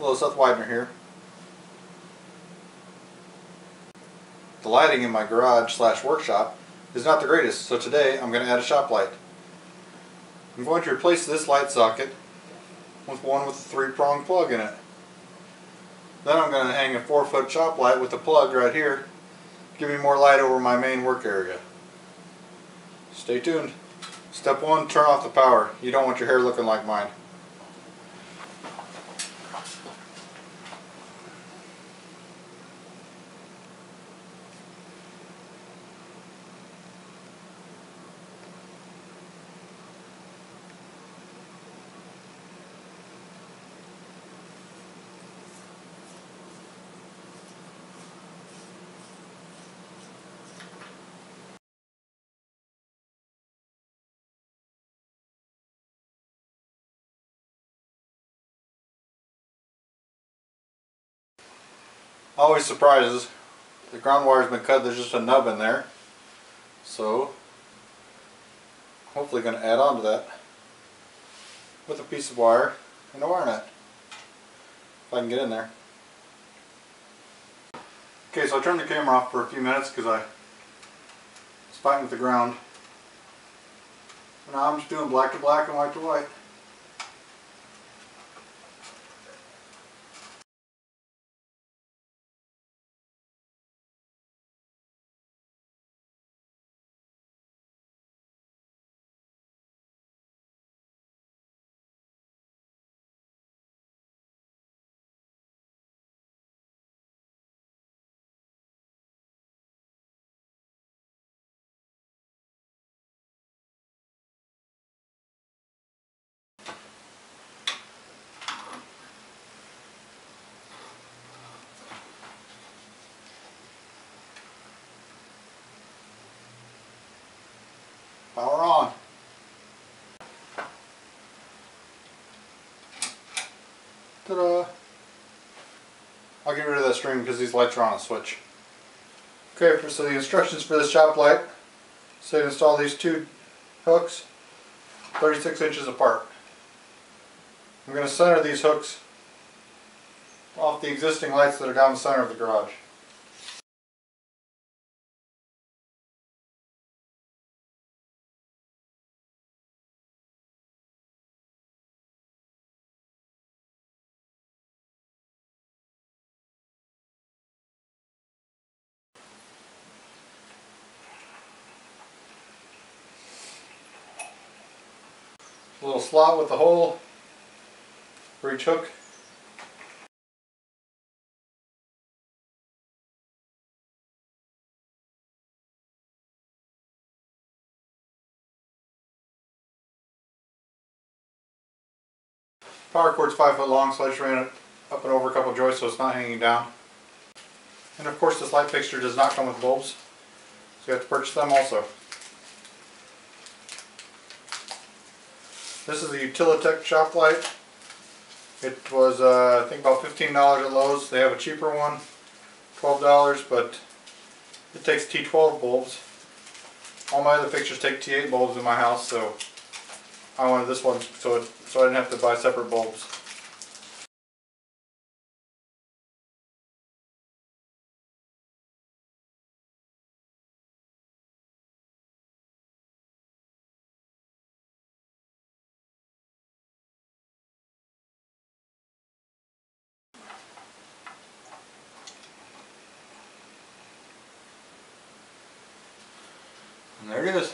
Hello, Seth Widener here. The lighting in my garage slash workshop is not the greatest, so today I'm going to add a shop light. I'm going to replace this light socket with one with a 3-prong plug in it. Then I'm going to hang a 4-foot shop light with a plug right here, give me more light over my main work area. Stay tuned. Step 1, turn off the power. You don't want your hair looking like mine. Always surprises. The ground wire's been cut, there's just a nub in there. So, hopefully going to add on to that with a piece of wire and a wire nut. If I can get in there. Okay, so I turned the camera off for a few minutes because I was fighting with the ground. So now I'm just doing black to black and white to white. Power on. Ta-da! I'll get rid of that string because these lights are on a switch. Okay, so the instructions for this shop light say to install these 2 hooks 36 inches apart. I'm going to center these hooks off the existing lights that are down the center of the garage. A little slot with a hole for each hook. Power cord's 5 foot long, so I just ran it up and over a couple joists so it's not hanging down. And of course this light fixture does not come with bulbs, so you have to purchase them also. This is a Utilitech shop light. It was I think about $15 at Lowe's. They have a cheaper one, $12, but it takes T12 bulbs. All my other fixtures take T8 bulbs in my house, so I wanted this one so I didn't have to buy separate bulbs. And there it is.